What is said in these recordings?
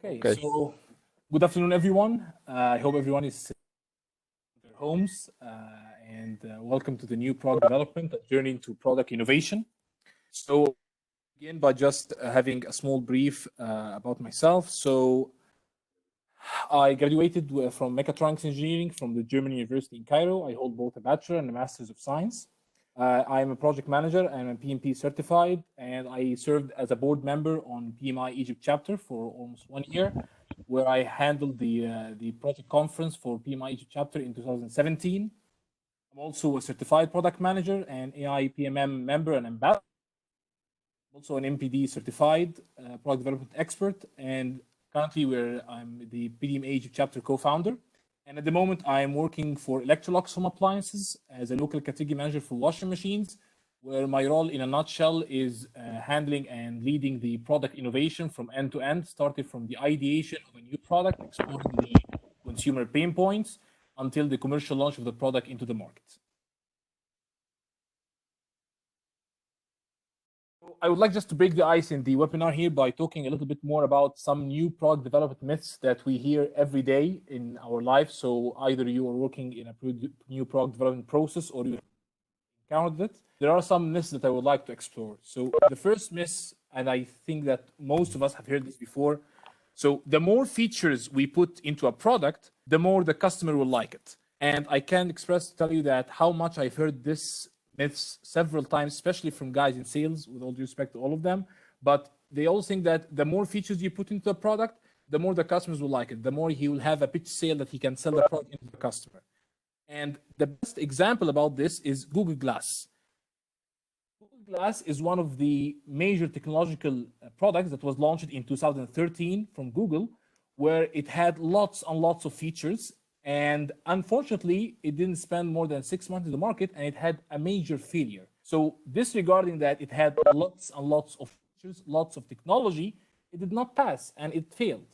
Okay, Okay. so good afternoon, everyone. I hope everyone is in their homes, and welcome to the new product development, a journey into product innovation. So, begin by just having a small brief about myself. So, I graduated from mechatronics engineering from the German University in Cairo. I hold both a bachelor and a master's of science. I am a project manager and I'm PMP certified, and I served as a board member on PMI Egypt chapter for almost 1 year, where I handled the project conference for PMI Egypt chapter in 2017. I'm also a certified product manager and AI PMM member and ambassador. I'm also an MPD certified product development expert, and currently I'm the PDM Egypt chapter co-founder. And at the moment, I am working for Electrolux Home Appliances as a local category manager for washing machines, where my role in a nutshell is handling and leading the product innovation from end to end, starting from the ideation of a new product, exploring the consumer pain points, until the commercial launch of the product into the market. I would like just to break the ice in the webinar here by talking a little bit more about some new product development myths that we hear every day in our life. So either you are working in a new product development process or you encountered it. There are some myths that I would like to explore. So the first myth, and I think that most of us have heard this before. So the more features we put into a product, the more the customer will like it. And I can tell you that how much I've heard this myths several times, especially from guys in sales, with all due respect to all of them. But they all think that the more features you put into a product, the more the customers will like it, the more he will have a pitch sale that he can sell the product into the customer. And the best example about this is Google Glass. Google Glass is one of the major technological products that was launched in 2013 from Google, where it had lots and lots of features. And unfortunately, it didn't spend more than 6 months in the market, and it had a major failure. So disregarding that it had lots and lots of features, lots of technology, it did not pass and it failed.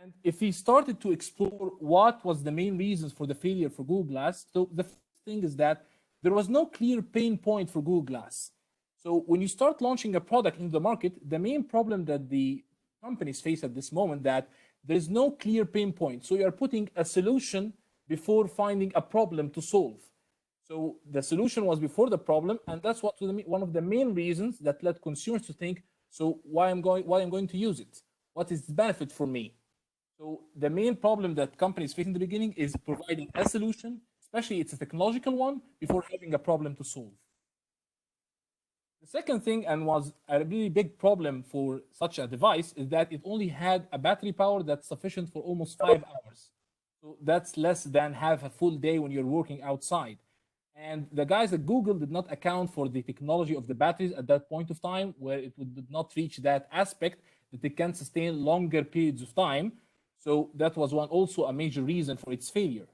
And if we started to explore what was the main reasons for the failure for Google Glass, so the first thing is that there was no clear pain point for Google Glass. So when you start launching a product into the market, the main problem that the companies face at this moment that there's no clear pain point. So you're putting a solution before finding a problem to solve. So the solution was before the problem, and that's one of the main reasons that led consumers to think, so why I'm going to use it? What is the benefit for me? So the main problem that companies face in the beginning is providing a solution, especially it's a technological one, before having a problem to solve. The second thing, and was a really big problem for such a device, is that it only had a battery power that's sufficient for almost 5 hours. So that's less than half a full day when you're working outside. And the guys at Google did not account for the technology of the batteries at that point of time, where it did not reach that aspect that it can sustain longer periods of time. So that was also a major reason for its failure.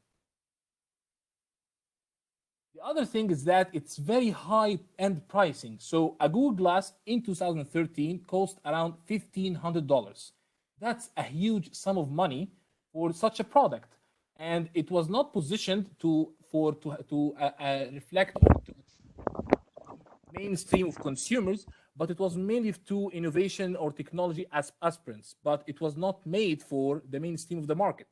The other thing is that it's very high-end pricing. So a Google Glass in 2013 cost around $1,500. That's a huge sum of money for such a product, and it was not positioned to reflect to mainstream of consumers, but it was mainly to innovation or technology as aspirants. But it was not made for the mainstream of the market.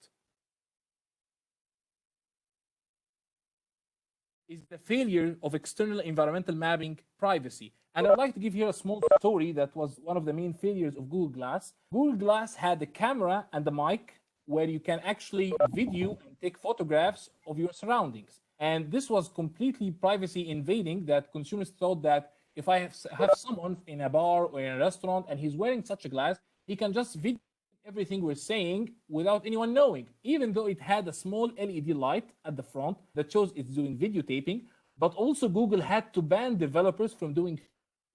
Is the failure of external environmental mapping privacy. And I'd like to give here a small story that was one of the main failures of Google Glass. Google Glass had a camera and a mic where you can actually video and take photographs of your surroundings. And this was completely privacy invading, that consumers thought that if I have someone in a bar or in a restaurant and he's wearing such a glass, he can just video everything we're saying without anyone knowing, even though it had a small LED light at the front that shows it's doing videotaping. But also Google had to ban developers from doing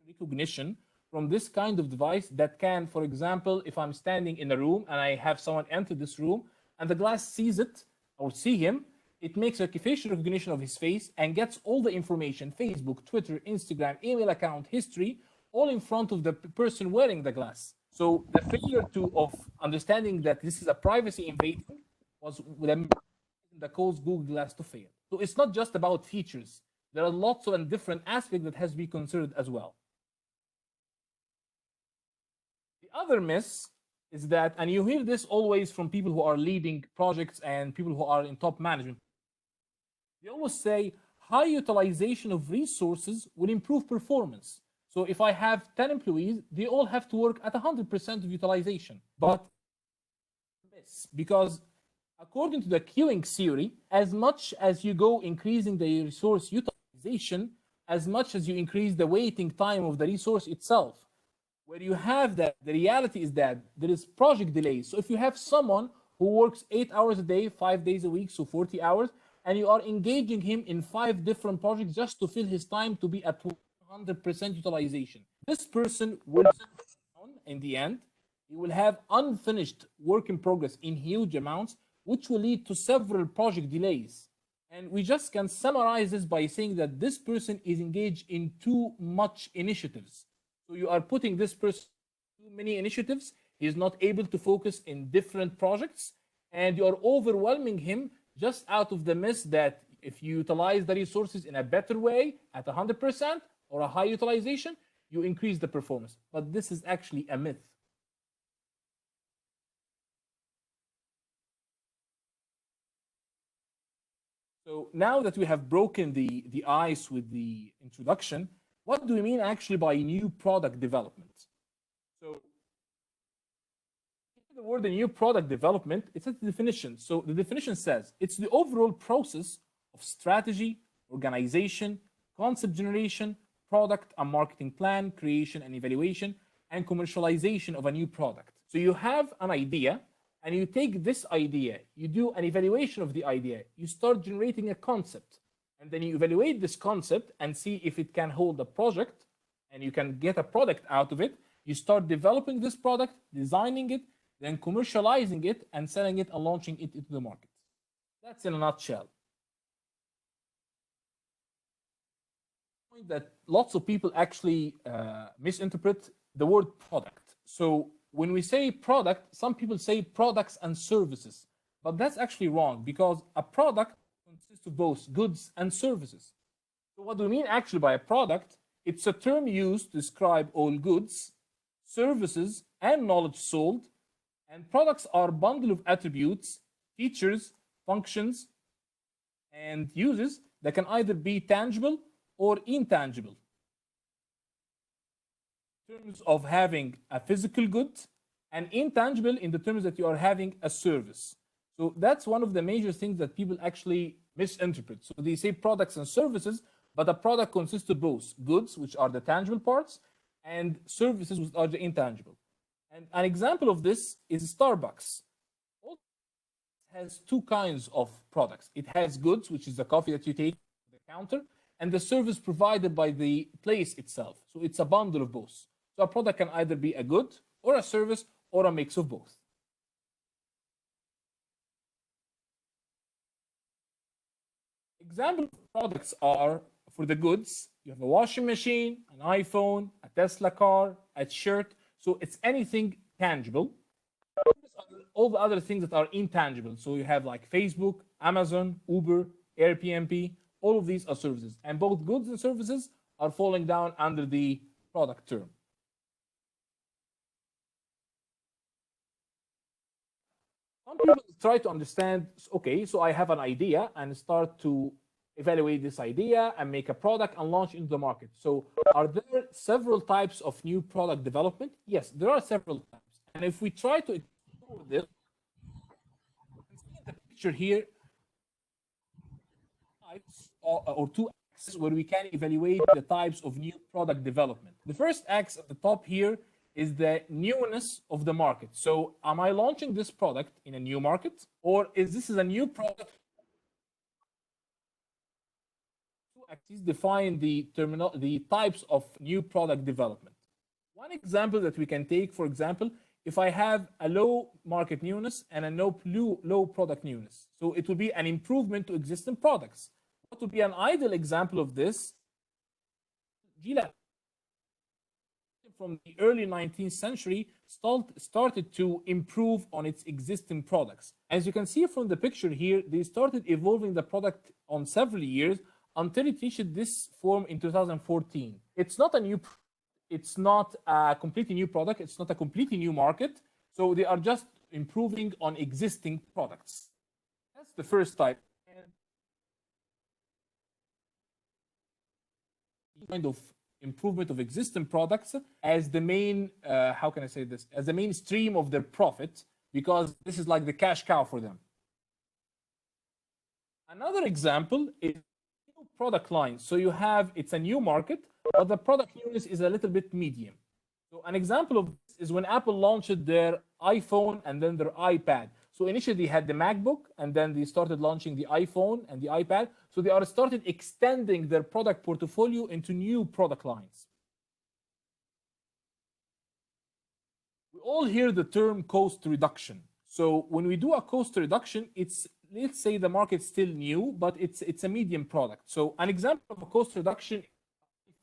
recognition from this kind of device that can, for example, if I'm standing in a room and I have someone enter this room and the glass sees it or see him, it makes a facial recognition of his face and gets all the information, Facebook, Twitter, Instagram, email account, history, all in front of the person wearing the glass. So the failure of understanding that this is a privacy invasion was that caused Google Glass to fail. So it's not just about features. There are lots of different aspects that has to be considered as well. The other myth is that, and you hear this always from people who are leading projects and people who are in top management, they always say high utilization of resources will improve performance. So if I have 10 employees, they all have to work at 100% of utilization. But because according to the queuing theory, as much as you go increasing the resource utilization, as much as you increase the waiting time of the resource itself. Where you have that, the reality is that there is project delays. So if you have someone who works 8 hours a day, 5 days a week, so 40 hours, and you are engaging him in 5 different projects just to fill his time to be at 100% utilization, this person will, in the end, he will have unfinished work in progress in huge amounts, which will lead to several project delays. And we just can summarize this by saying that this person is engaged in too much initiatives. So you are putting this person too many initiatives. He is not able to focus in different projects, and you are overwhelming him just out of the myth that if you utilize the resources in a better way at 100% or a high utilization, you increase the performance. But this is actually a myth. So now that we have broken the ice with the introduction, what do we mean actually by new product development? So the word new product development, it's a definition. So the definition says it's the overall process of strategy, organization, concept generation, product and marketing plan, creation and evaluation, and commercialization of a new product. So you have an idea, and you take this idea, you do an evaluation of the idea, you start generating a concept, and then you evaluate this concept and see if it can hold a project, and you can get a product out of it. You start developing this product, designing it, then commercializing it, and selling it and launching it into the market. That's in a nutshell. That lots of people actually misinterpret the word product. So when we say product, some people say products and services, but that's actually wrong because a product consists of both goods and services. So what do we mean actually by a product? It's a term used to describe all goods, services, and knowledge sold, and products are a bundle of attributes, features, functions, and uses that can either be tangible or intangible. In terms of having a physical good, and intangible in the terms that you are having a service. So that's one of the major things that people actually misinterpret. So they say products and services, but a product consists of both goods, which are the tangible parts, and services, which are the intangible. And an example of this is Starbucks. It has two kinds of products. It has goods, which is the coffee that you take at the counter, and the service provided by the place itself. So it's a bundle of both. So a product can either be a good or a service or a mix of both. Example products are, for the goods, you have a washing machine, an iPhone, a Tesla car, a shirt. So it's anything tangible. All the other things that are intangible. So you have like Facebook, Amazon, Uber, Airbnb. All of these are services. And both goods and services are falling down under the product term. Some people try to understand, okay, so I have an idea and start to evaluate this idea and make a product and launch into the market. So are there several types of new product development? Yes, there are several types. And if we try to explore this, you can see in the picture here, types or two axes where we can evaluate the types of new product development. The first axis at the top here is the newness of the market. So am I launching this product in a new market, or is this a new product? Two axes define the types of new product development. One example that we can take, for example, if I have a low market newness and a low product newness. So it will be an improvement to existing products. What would be an ideal example of this? Gillette, from the early 19th century, started to improve on its existing products. As you can see from the picture here, they started evolving the product on several years until it reached this form in 2014. It's not a completely new product. It's not a completely new market. So they are just improving on existing products. That's the first type. And kind of improvement of existing products as the main, how can I say this, as the main stream of their profit, because this is like the cash cow for them. Another example is new product lines. So you have, it's a new market, but the product newness is a little bit medium. So an example of this is when Apple launched their iPhone and then their iPad. So initially they had the MacBook, and then they started launching the iPhone and the iPad. So they are started extending their product portfolio into new product lines. We all hear the term cost reduction. So when we do a cost reduction, it's, let's say the market's still new, but it's a medium product. So an example of a cost reduction is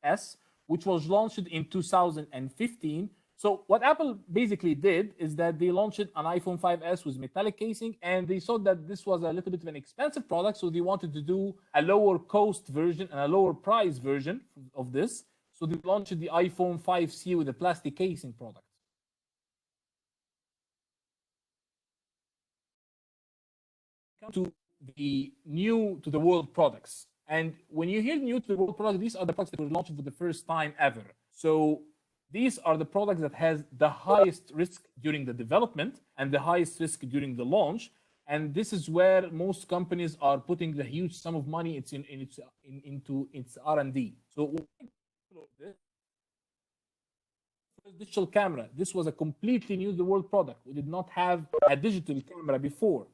5S, which was launched in 2015. So what Apple basically did is that they launched an iPhone 5S with metallic casing, and they thought that this was a little bit of an expensive product, so they wanted to do a lower cost version and a lower price version of this. So they launched the iPhone 5C with a plastic casing product. Come to the new to the world products. And when you hear new to the world product, these are the products that were launched for the first time ever. So these are the products that has the highest risk during the development and the highest risk during the launch. And this is where most companies are putting the huge sum of money into its R&D. So digital camera. This was a completely new to the world product. We did not have a digital camera before.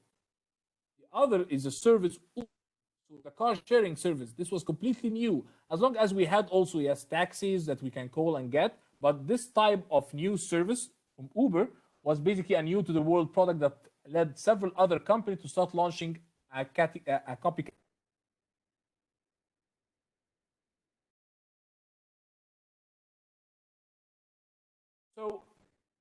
The other is a service, the car sharing service. This was completely new. As long as we had also, yes, taxis that we can call and get, but this type of new service from Uber was basically a new to the world product that led several other companies to start launching a copycat. So,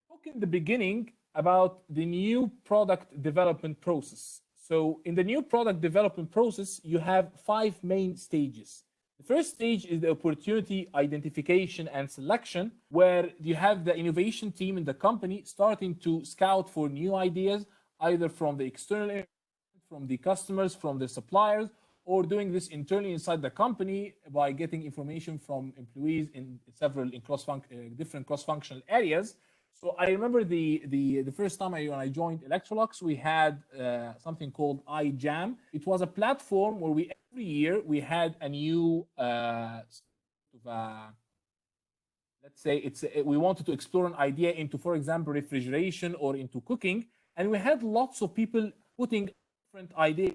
talk in the beginning about the new product development process. So, in the new product development process, you have 5 main stages. The first stage is the opportunity identification and selection, where you have the innovation team in the company starting to scout for new ideas, either from the external, from the customers, from the suppliers, or doing this internally inside the company by getting information from employees in several different cross-functional areas. So I remember the first time when I joined Electrolux, we had something called iJam. It was a platform where every year we had a new, let's say we wanted to explore an idea into, for example, refrigeration or into cooking, and we had lots of people putting different ideas.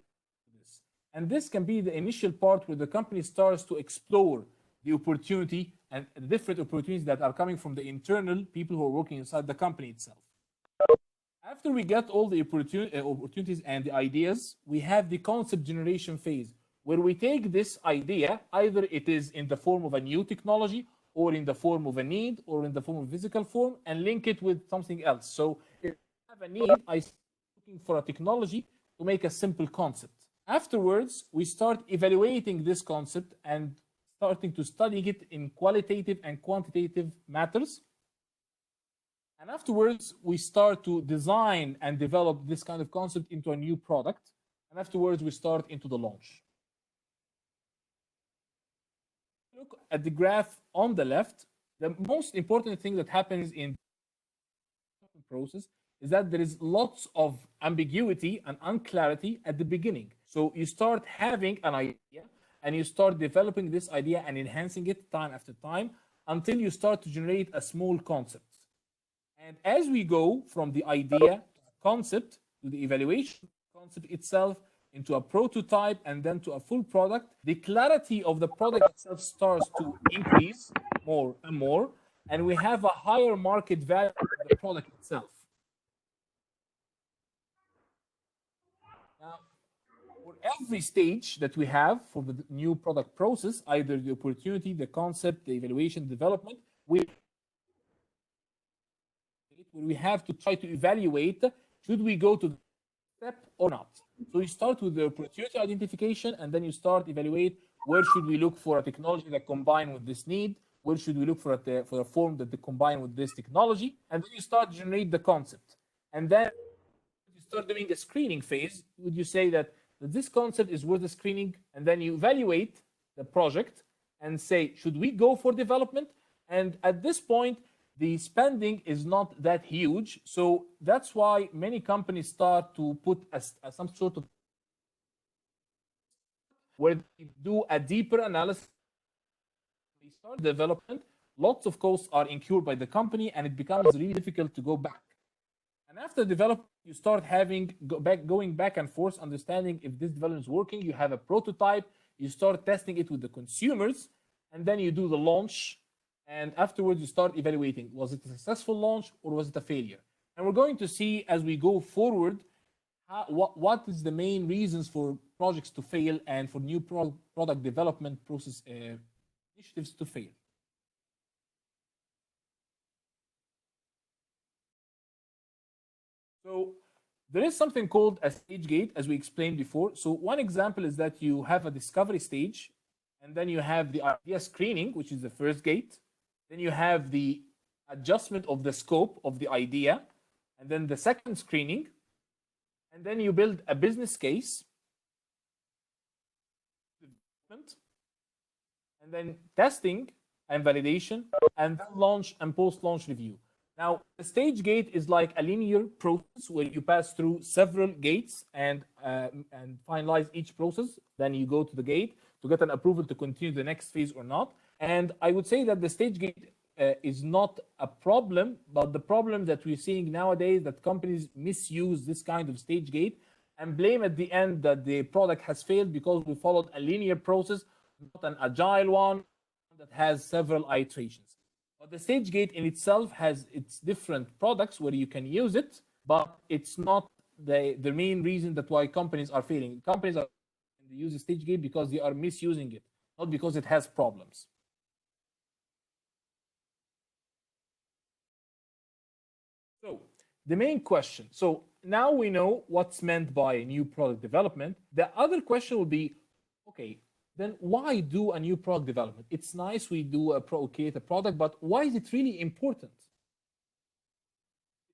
And this can be the initial part where the company starts to explore the opportunity and the different opportunities that are coming from the internal people who are working inside the company itself. After we get all the opportunities and the ideas, we have the concept generation phase, where we take this idea, either it is in the form of a new technology, or in the form of a need, or in the form of physical form, and link it with something else. So if I have a need, I'm looking for a technology to make a simple concept. Afterwards, we start evaluating this concept and starting to study it in qualitative and quantitative matters. And afterwards, we start to design and develop this kind of concept into a new product. And afterwards, we start into the launch. Look at the graph on the left. The most important thing that happens in the process is that there is lots of ambiguity and unclarity at the beginning. So you start having an idea and you start developing this idea and enhancing it time after time until you start to generate a small concept. And as we go from the idea to the concept to the evaluation concept itself into a prototype and then to a full product, the clarity of the product itself starts to increase more and more, and we have a higher market value of the product itself. Now, for every stage that we have for the new product process, either the opportunity, the concept, the evaluation, development, we have to try to evaluate, should we go to the step or not? So you start with the opportunity identification, and then you start evaluate where should we look for a technology that combine with this need, where should we look for a form that they combine with this technology, and then you start to generate the concept, and then you start doing a screening phase. Would you say that this concept is worth the screening, and then you evaluate the project and say, should we go for development? And at this point, the spending is not that huge, so that's why many companies start to put some sort of where they do a deeper analysis. They start development, lots of costs are incurred by the company, and it becomes really difficult to go back. And after development, you start going back and forth, understanding if this development is working. You have a prototype, you start testing it with the consumers, and then you do the launch. And afterwards, you start evaluating, was it a successful launch or was it a failure? And we're going to see as we go forward what is the main reasons for projects to fail and for new product development process initiatives to fail. So there is something called a stage gate, as we explained before. So one example is that you have a discovery stage, and then you have the idea screening, which is the first gate. Then you have the adjustment of the scope of the idea, and then the second screening, and then you build a business case, and then testing and validation, and then launch and post-launch review. Now, the stage gate is like a linear process where you pass through several gates and finalize each process. Then you go to the gate to get an approval to continue the next phase or not. And I would say that the stage gate is not a problem, but the problem that we're seeing nowadays that companies misuse this kind of stage gate and blame at the end that the product has failed because we followed a linear process, not an agile one that has several iterations. But the stage gate in itself has its different products where you can use it, but it's not the main reason that why companies are failing. Companies are they use the stage gate because they are misusing it, not because it has problems. So the main question. So now we know what's meant by new product development. The other question will be, okay, then why do a new product development? It's nice we do create a product, but why is it really important?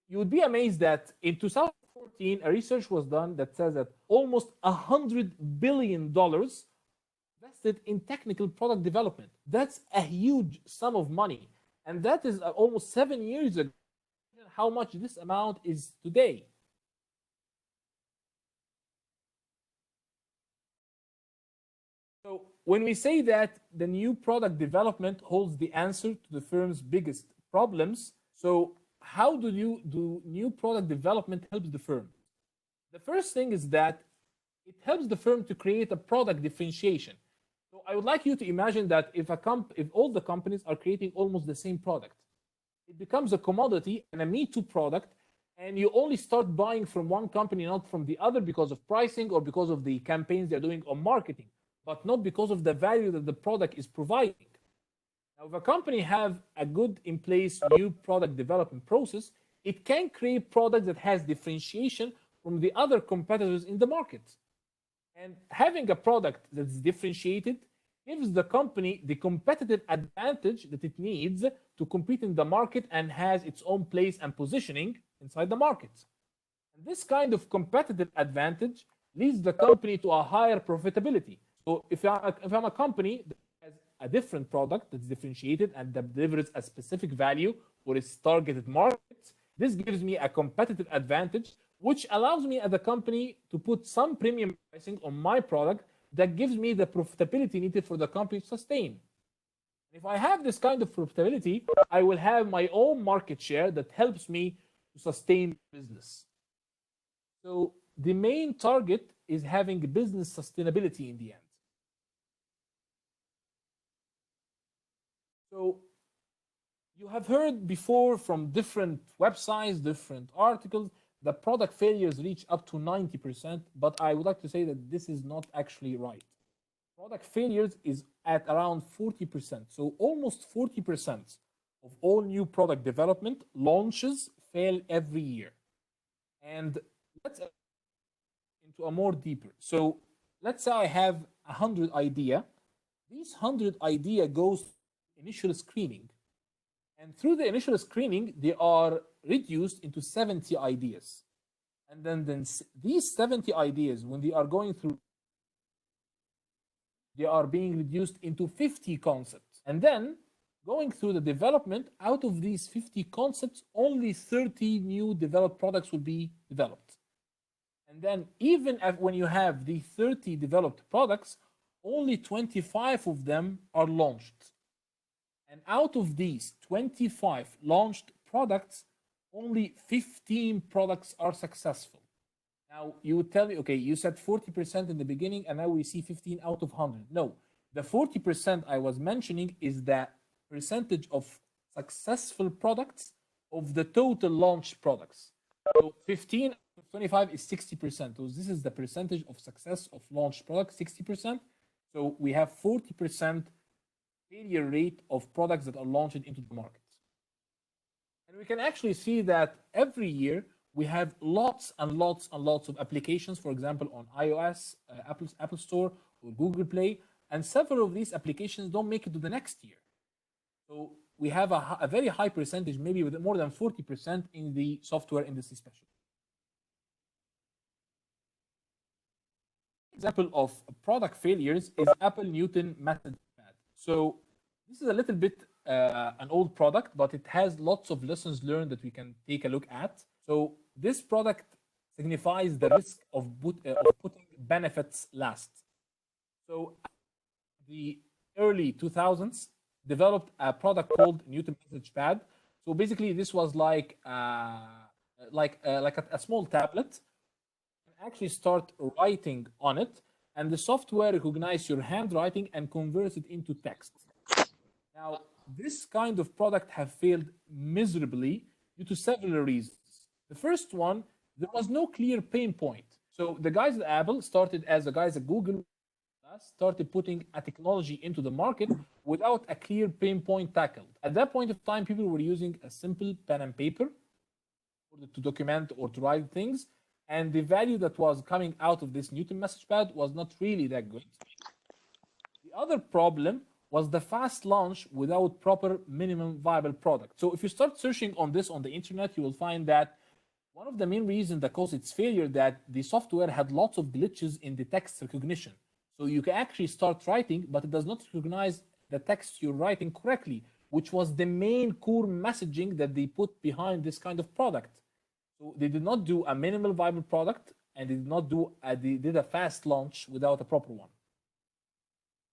You would be amazed that in 2014, a research was done that says that almost $100 billion invested in technical product development. That's a huge sum of money. And that is almost 7 years ago. How much this amount is today. So when we say that the new product development holds the answer to the firm's biggest problems, so how do new product development helps the firm? The first thing is that it helps the firm to create a product differentiation. So I would like you to imagine that if all the companies are creating almost the same product, it becomes a commodity and a me-too product, and you only start buying from one company, not from the other, because of pricing or because of the campaigns they're doing on marketing, but not because of the value that the product is providing. Now, if a company have a good in place new product development process, it can create products that has differentiation from the other competitors in the market. And having a product that's differentiated gives the company the competitive advantage that it needs to compete in the market and has its own place and positioning inside the market. And this kind of competitive advantage leads the company to a higher profitability. So if I'm a company that has a different product that's differentiated and that delivers a specific value for its targeted markets, this gives me a competitive advantage, which allows me as a company to put some premium pricing on my product that gives me the profitability needed for the company to sustain. If I have this kind of profitability, I will have my own market share that helps me to sustain business. So the main target is having business sustainability in the end. So you have heard before from different websites, different articles, that product failures reach up to 90%, but I would like to say that this is not actually right. Product failures is at around 40%. So almost 40% of all new product development launches fail every year. And let's into a more deeper. So let's say I have 100 idea. These 100 idea goes initial screening. And through the initial screening, they are reduced into 70 ideas. And then these 70 ideas, when they are going through, they are being reduced into 50 concepts. And then going through the development, out of these 50 concepts, only 30 new developed products will be developed. And then even when you have the 30 developed products, only 25 of them are launched. And out of these 25 launched products, only 15 products are successful. Now, you would tell me, okay, you said 40% in the beginning, and now we see 15 out of 100. No, the 40% I was mentioning is the percentage of successful products of the total launched products. So 15 out of 25 is 60%. So this is the percentage of success of launched products, 60%. So we have 40% failure rate of products that are launched into the market. And we can actually see that every year we have lots and lots and lots of applications, for example, on iOS, Apple Store, or Google Play, and several of these applications don't make it to the next year. So we have a very high percentage, maybe with more than 40% in the software industry especially. Example of product failures is Apple Newton Message Pad. So this is a little bit an old product, but it has lots of lessons learned that we can take a look at. So this product signifies the risk of putting benefits last. So the early 2000s developed a product called Newton Message Pad. So basically, this was like a small tablet. You can actually start writing on it, and the software recognizes your handwriting and converts it into text. Now, this kind of product have failed miserably due to several reasons. The first one, there was no clear pain point. So the guys at Apple started as the guys at Google started putting a technology into the market without a clear pain point tackled. At that point of time, people were using a simple pen and paper to document or to write things, and the value that was coming out of this Newton Message Pad was not really that good. The other problem was the fast launch without proper minimum viable product. So if you start searching on this on the internet, you will find that one of the main reasons that caused its failure that the software had lots of glitches in the text recognition. So you can actually start writing, but it does not recognize the text you're writing correctly, which was the main core messaging that they put behind this kind of product. So they did not do a minimal viable product, and they did not do they did a fast launch without a proper one.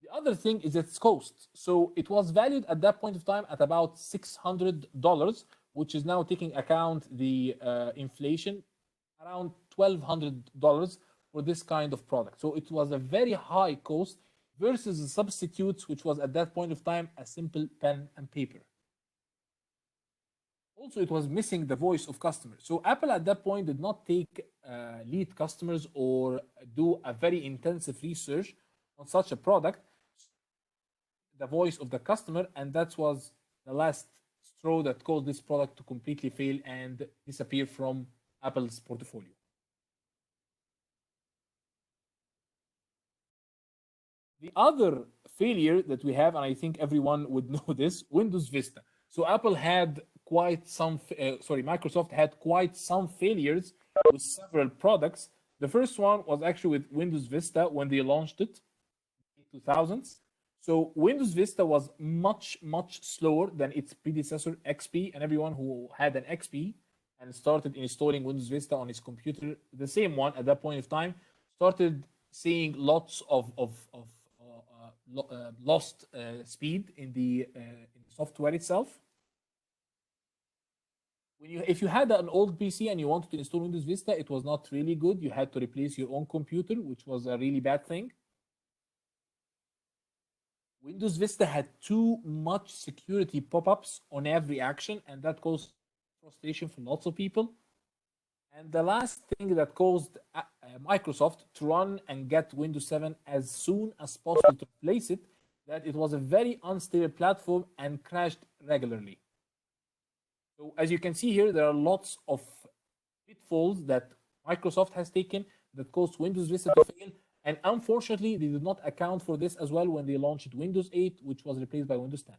The other thing is its cost. So it was valued at that point of time at about $600, which is now taking account the inflation, around $1,200 for this kind of product. So it was a very high cost versus the substitutes, which was at that point of time a simple pen and paper. Also, it was missing the voice of customers. So Apple at that point did not take lead customers or do a very intensive research on such a product, the voice of the customer, and that was the last straw that caused this product to completely fail and disappear from Apple's portfolio. The other failure that we have, and I think everyone would know this, Windows Vista. So Apple had quite some, Microsoft had quite some failures with several products. The first one was actually with Windows Vista when they launched it in 2000s. So Windows Vista was much, much slower than its predecessor XP, and everyone who had an XP and started installing Windows Vista on his computer, the same one at that point of time, started seeing lots of lost speed in the software itself. If you had an old PC and you wanted to install Windows Vista, it was not really good. You had to replace your own computer, which was a really bad thing. Windows Vista had too much security pop-ups on every action, and that caused frustration for lots of people. And the last thing that caused Microsoft to run and get Windows 7 as soon as possible to replace it, that it was a very unstable platform and crashed regularly. So as you can see here, there are lots of pitfalls that Microsoft has taken that caused Windows Vista to fail. And unfortunately, they did not account for this as well when they launched Windows 8, which was replaced by Windows 10.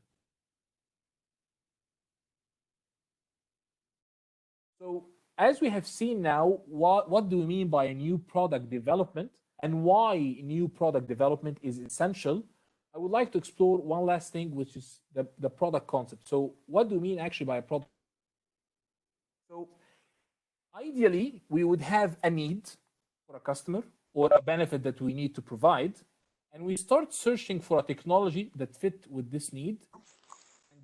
So as we have seen now, what do we mean by a new product development and why new product development is essential? I would like to explore one last thing, which is the product concept. So what do we mean actually by a product? So ideally, we would have a need for a customer or a benefit that we need to provide, and we start searching for a technology that fit with this need. And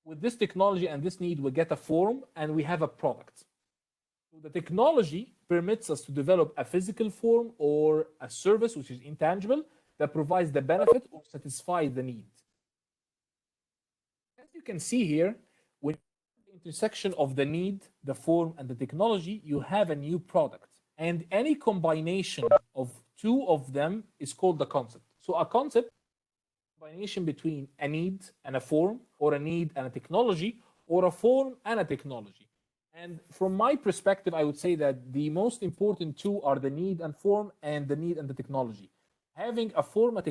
with this technology and this need, we get a form and we have a product. So the technology permits us to develop a physical form or a service which is intangible that provides the benefit or satisfies the need. As you can see here, when the intersection of the need, the form, and the technology, you have a new product. And any combination of two of them is called the concept. So a concept is a combination between a need and a form, or a need and a technology, or a form and a technology. And from my perspective, I would say that the most important two are the need and form, and the need and the technology. Having a form, and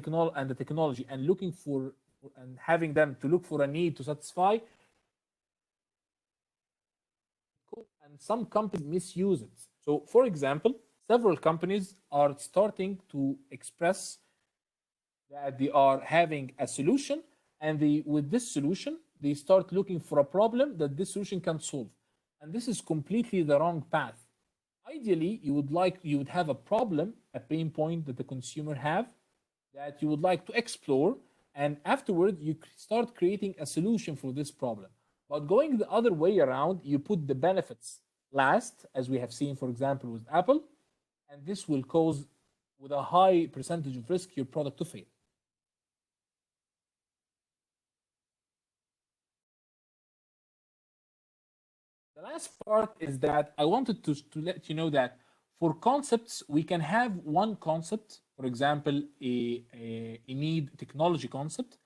the technology, and looking for and having them to look for a need to satisfy, and some companies misuse it. So, for example, several companies are starting to express that they are having a solution, and with this solution, they start looking for a problem that this solution can solve. And this is completely the wrong path. Ideally, you would have a problem, a pain point that the consumer have that you would like to explore, and afterward you start creating a solution for this problem. But going the other way around, you put the benefits last, as we have seen, for example, with Apple, and this will cause, with a high percentage of risk, your product to fail. The last part is that I wanted to let you know that for concepts, we can have one concept, for example, a need technology concept,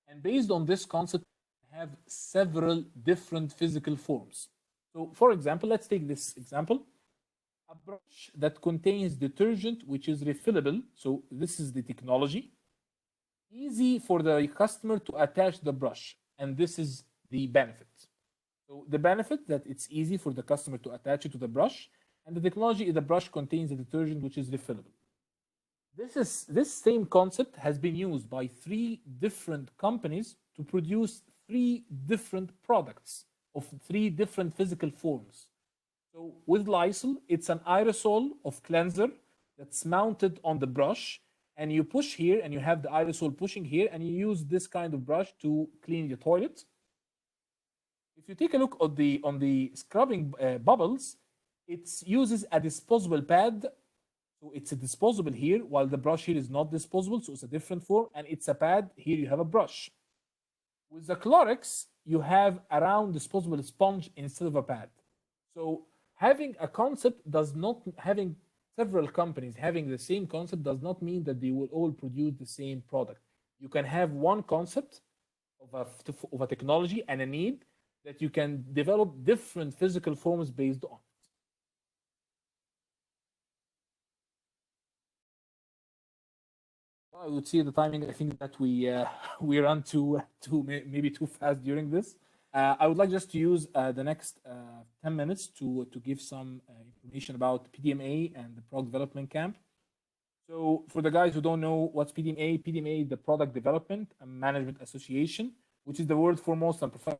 and based on this concept, we have several different physical forms. So, for example, let's take this example. A brush that contains detergent which is refillable. So, this is the technology. Easy for the customer to attach the brush, and this is the benefit. So the benefit that it's easy for the customer to attach it to the brush, and the technology is the brush contains a detergent which is refillable. This same concept has been used by three different companies to produce three different products of three different physical forms. So with Lysol, it's an aerosol of cleanser that's mounted on the brush, and you push here, and you have the aerosol pushing here, and you use this kind of brush to clean the toilet. If you take a look on the scrubbing bubbles, it uses a disposable pad. So it's a disposable here, while the brush here is not disposable, so it's a different form, and it's a pad. Here you have a brush. With the Clorox, you have a round disposable sponge instead of a pad. So having a concept does not, having several companies having the same concept does not mean that they will all produce the same product. You can have one concept of a technology and a need that you can develop different physical forms based on. I would see the timing. I think that we run maybe too fast during this. I would like just to use the next 10 minutes to give some information about PDMA and the product development camp. So for the guys who don't know what's PDMA, PDMA is the Product Development and Management Association, which is the world foremost and for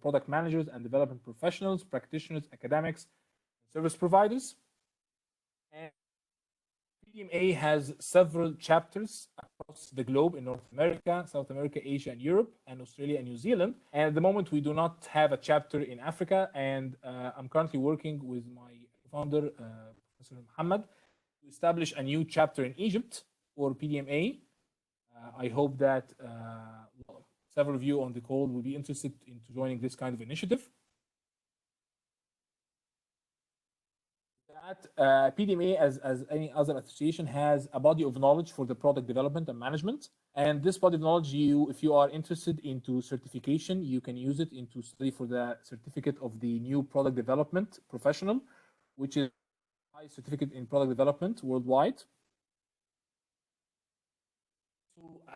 product managers and development professionals, practitioners, academics, and service providers. And PDMA has several chapters across the globe in North America, South America, Asia, and Europe, and Australia and New Zealand. And at the moment, we do not have a chapter in Africa. And I'm currently working with my founder, Professor Muhammad, to establish a new chapter in Egypt for PDMA. I hope that several of you on the call will be interested in joining this kind of initiative. That PDMA, as any other association, has a body of knowledge for the product development and management. And this body of knowledge, if you are interested into certification, you can use it into study for the certificate of the new product development professional, which is a high certificate in product development worldwide.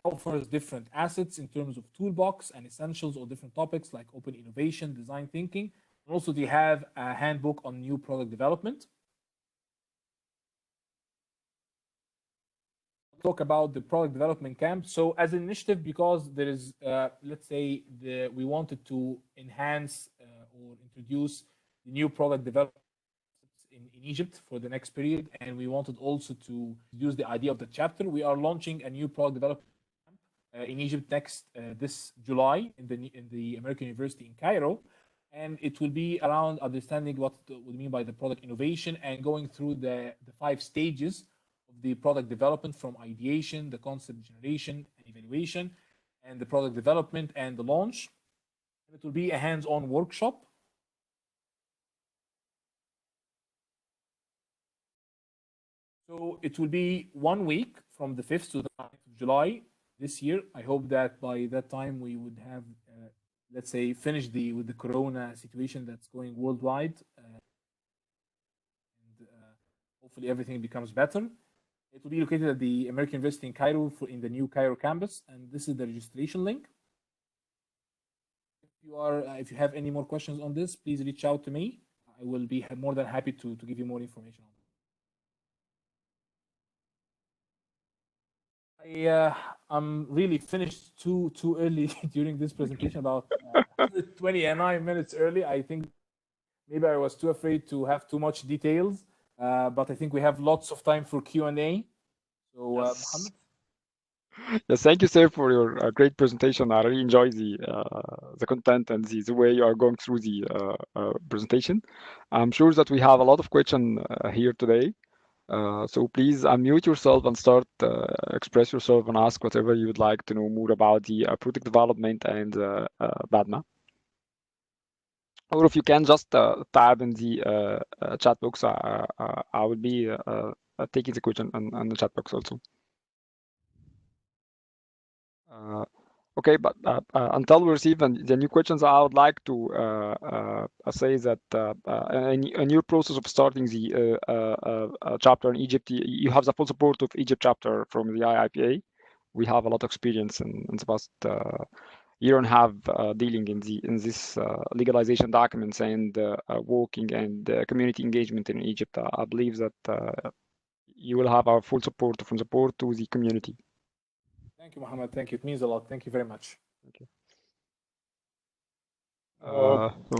Offers different assets in terms of toolbox and essentials or different topics like open innovation, design thinking, Also, they have a handbook on new product development. Talk about the product development camp. So as an initiative, because there is, let's say, we wanted to enhance or introduce the new product development in Egypt for the next period, and we wanted also to use the idea of the chapter. We are launching a new product development camp in Egypt next this July in the American University in Cairo, and it will be around understanding what we mean by the product innovation and going through the 5 stages of the product development, from ideation, the concept generation and evaluation, and the product development and the launch. And it will be a hands-on workshop. So it will be 1 week from the 5th to the 9th of July this year. I hope that by that time we would have, let's say, finished with the Corona situation that's going worldwide, and hopefully everything becomes better. It will be located at the American University in Cairo in the new Cairo campus, and this is the registration link. If you have any more questions on this, please reach out to me. I will be more than happy to give you more information on it. I'm really finished too early during this presentation, about 29 minutes early. I think maybe I was too afraid to have too much details, but I think we have lots of time for Q&A. So, Yes. Mohammed? Yes, thank you, sir, for your great presentation. I really enjoy the content and the way you are going through the presentation. I'm sure that we have a lot of questions here today. So please unmute yourself and start express yourself and ask whatever you would like to know more about the product development and BADMA. Or if you can just type in the chat box, I will be taking the question on the chat box also. Okay, but until we receive the new questions, I would like to say that a new process of starting the chapter in Egypt, you have the full support of Egypt chapter from the IIPA. We have a lot of experience in the past year and a half dealing in this legalization documents and working and community engagement in Egypt. I believe that you will have our full support to the community. Thank you, Mohammed. Thank you. It means a lot. Thank you very much. Thank you.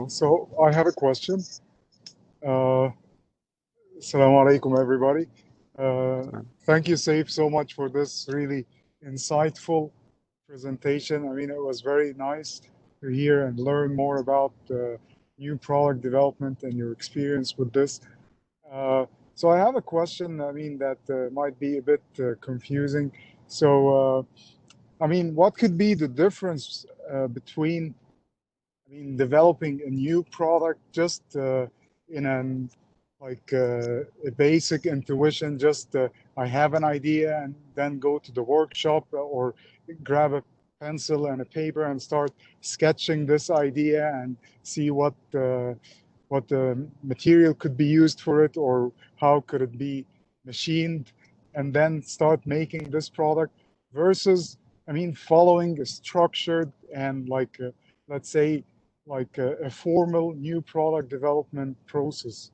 So I have a question. Assalamu alaikum, everybody. Thank you, Saif, so much for this really insightful presentation. I mean, it was very nice to hear and learn more about new product development and your experience with this. So I have a question, I mean, that might be a bit confusing. So, I mean, what could be the difference between, I mean, developing a new product just in an a basic intuition, just I have an idea and then go to the workshop or grab a pencil and a paper and start sketching this idea and see what the material could be used for it, or how could it be machined, and then start making this product, versus, I mean, following a structured and let's say a formal new product development process.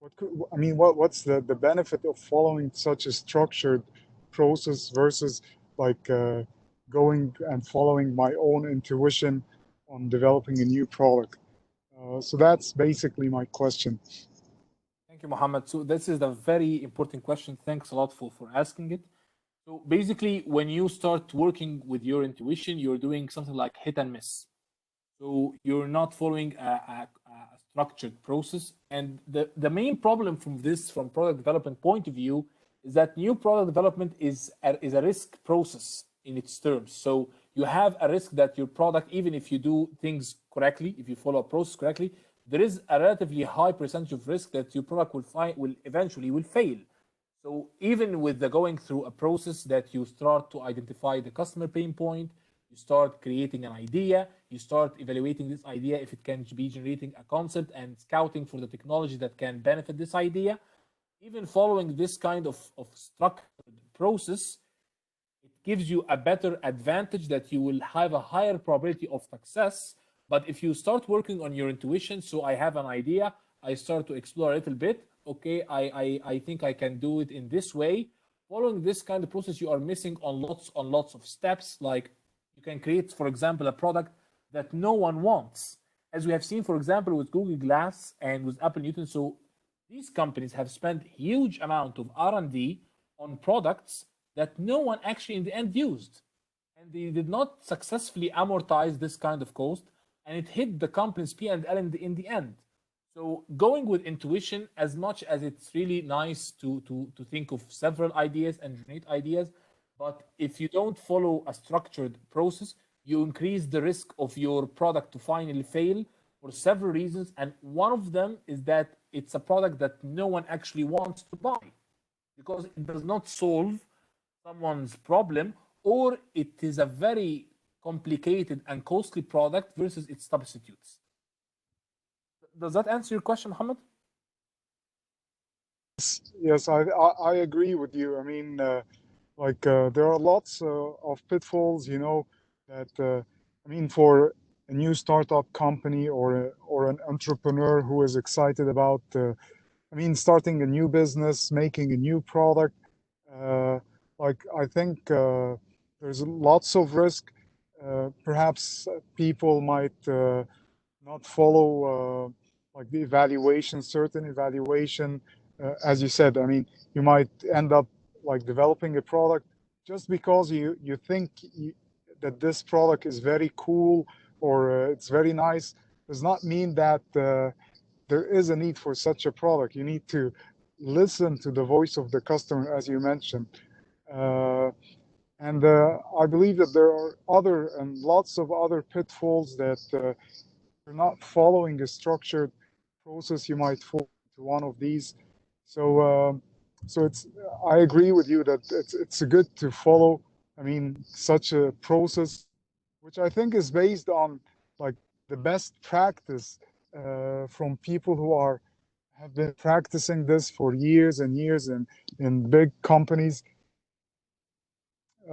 What's the benefit of following such a structured process versus going and following my own intuition on developing a new product? So that's basically my question. Thank you, Mohammed. So this is a very important question. Thanks a lot for asking it. So basically, when you start working with your intuition, you're doing something like hit and miss. So you're not following a structured process. And the main problem from product development point of view, is that new product development is a risk process in its terms. So you have a risk that your product, even if you do things correctly, if you follow a process correctly, there is a relatively high percentage of risk that your product will eventually fail. So even with the going through a process that you start to identify the customer pain point, you start creating an idea, you start evaluating this idea if it can be generating a concept, and scouting for the technology that can benefit this idea. Even following this kind of structured process, it gives you a better advantage that you will have a higher probability of success. But if you start working on your intuition, so I have an idea, I start to explore a little bit. Okay, I think I can do it in this way. Following this kind of process, you are missing on lots of steps. Like you can create, for example, a product that no one wants, as we have seen, for example, with Google Glass and with Apple Newton. So these companies have spent huge amount of R&D on products that no one actually in the end used, and they did not successfully amortize this kind of cost, and it hit the company's P&L in the end. So going with intuition, as much as it's really nice to think of several ideas and generate ideas, but if you don't follow a structured process, you increase the risk of your product to finally fail for several reasons. And one of them is that it's a product that no one actually wants to buy because it does not solve someone's problem, or it is a very complicated and costly product versus its substitutes. Does that answer your question, Mohammed? Yes, I agree with you. I mean, there are lots of pitfalls, you know, that I mean, for a new startup company or an entrepreneur who is excited about, I mean, starting a new business, making a new product. I think there's lots of risk. Perhaps people might not follow like the evaluation, certain evaluation. As you said, I mean, you might end up like developing a product just because you think that this product is very cool or it's very nice, does not mean that there is a need for such a product. You need to listen to the voice of the customer, as you mentioned. And I believe that there are other and lots of other pitfalls that you're not following a structured process. You might fall into one of these. So it's, I agree with you that it's good to follow, I mean, such a process, which I think is based on like the best practice from people who have been practicing this for years and years in big companies.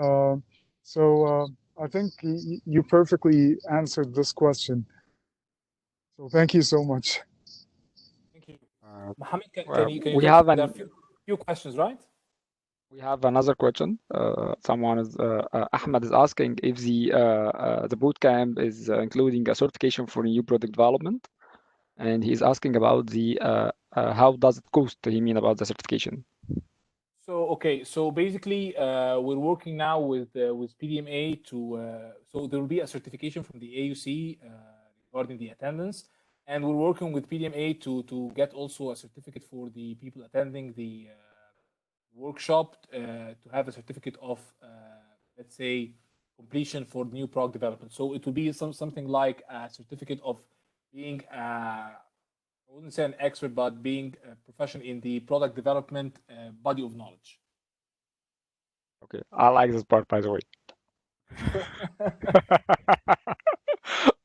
I think you perfectly answered this question. So thank you so much. Thank you. Mohammed, can you we have there are a few questions, right? We have another question. Someone is Ahmed is asking if the bootcamp is including a certification for new product development, and he's asking about the how does it cost? He mean about the certification. So okay, so basically, we're working now with PDMA to so there will be a certification from the AUC regarding the attendance, and we're working with PDMA to get also a certificate for the people attending the workshop to have a certificate of let's say completion for new product development. So it will be something like a certificate of being I wouldn't say an expert, but being a professional in the product development body of knowledge. Okay, I like this part, by the way.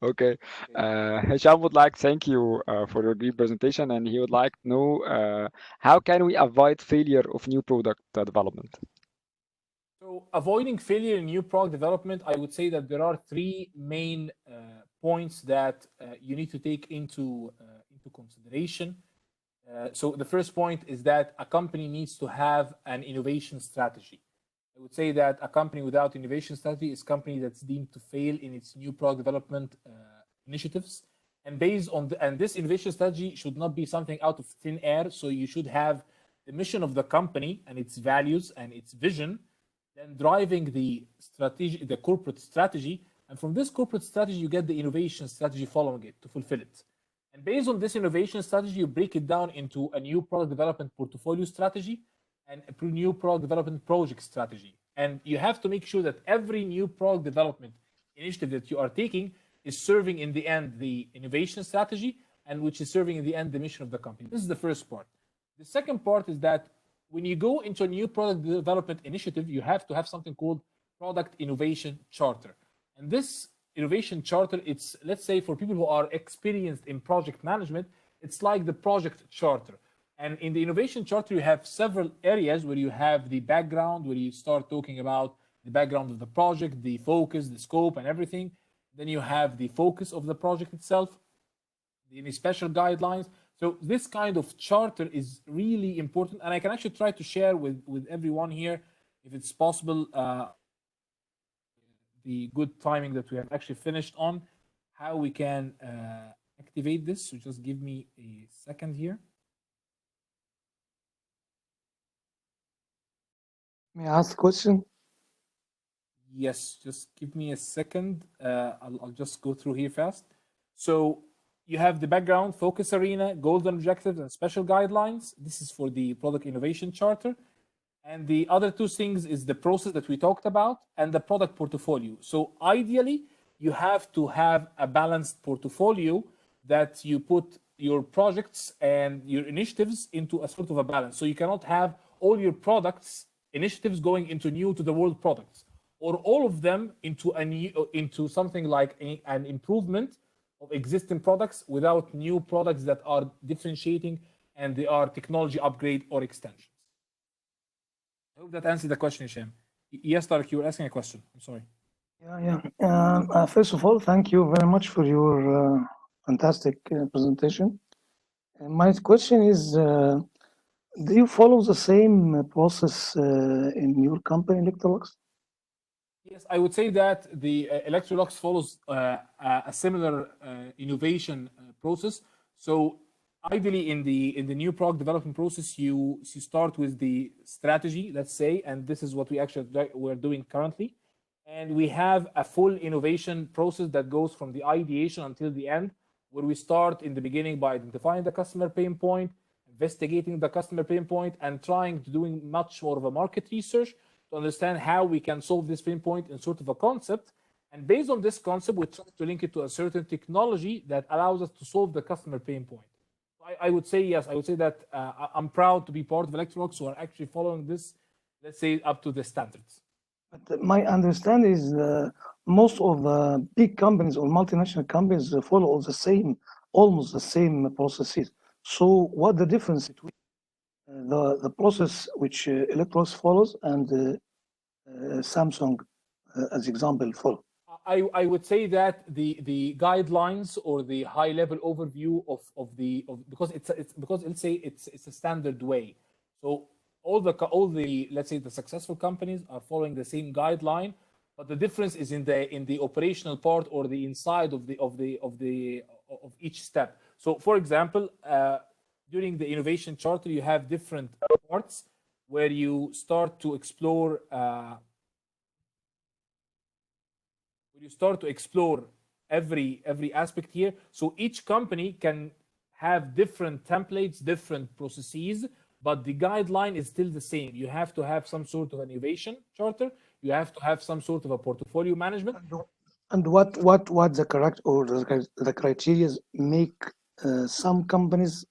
Okay, Hisham would like to thank you for your great presentation, and he would like to know how can we avoid failure of new product development? So avoiding failure in new product development, I would say that there are three main points that you need to take into consideration. So the first point is that a company needs to have an innovation strategy. I would say that a company without innovation strategy is a company that's deemed to fail in its new product development initiatives. And based on and this innovation strategy should not be something out of thin air. So you should have the mission of the company and its values and its vision, then driving the strategy, the corporate strategy. And from this corporate strategy, you get the innovation strategy following it to fulfill it. And based on this innovation strategy, you break it down into a new product development portfolio strategy and a new product development project strategy. And you have to make sure that every new product development initiative that you are taking is serving in the end the innovation strategy, and which is serving in the end the mission of the company. This is the first part. The second part is that when you go into a new product development initiative, you have to have something called product innovation charter. And this innovation charter, it's, let's say, for people who are experienced in project management, it's like the project charter. And in the innovation charter, you have several areas where you have the background, where you start talking about the background of the project, the focus, the scope, and everything. Then you have the focus of the project itself, any special guidelines. So this kind of charter is really important, and I can actually try to share with everyone here, if it's possible, the good timing that we have actually finished on, how we can activate this. So just give me a second here. May I ask a question? Yes, just give me a second. I'll just go through here fast. So you have the background, focus arena, golden objectives, and special guidelines. This is for the product innovation charter. And the other two things is the process that we talked about and the product portfolio. So ideally, you have to have a balanced portfolio that you put your projects and your initiatives into a sort of a balance. So you cannot have all your products, initiatives going into new to the world products, or all of them into something like an improvement of existing products without new products that are differentiating and they are technology upgrade or extensions. I hope that answered the question, Hisham. Yes, Tarek, you were asking a question. I'm sorry. Yeah. First of all, thank you very much for your fantastic presentation. My question is, do you follow the same process in your company, Electrolux? Yes, I would say that the Electrolux follows a similar innovation process. So ideally, in the new product development process, you start with the strategy, let's say, and this is what we're doing currently. And we have a full innovation process that goes from the ideation until the end, where we start in the beginning by identifying the customer pain point, investigating the customer pain point, and trying to doing much more of a market research to understand how we can solve this pain point in sort of a concept. And based on this concept, we try to link it to a certain technology that allows us to solve the customer pain point. I would say yes. I would say that I'm proud to be part of Electrolux who are actually following this, let's say, up to the standards. But my understanding is most of the big companies or multinational companies follow almost the same processes. So what the difference between the process which Electrolux follows and Samsung, as example, follow? I would say that the guidelines or the high level overview of because let's say it's a standard way. So all the let's say the successful companies are following the same guideline, but the difference is in the operational part or the inside of each step. So for example, during the innovation charter, you have different parts where you start to explore. You start to explore every aspect here. So each company can have different templates, different processes, but the guideline is still the same. You have to have some sort of an innovation charter. You have to have some sort of a portfolio management. And what the correct or the criteria make some companies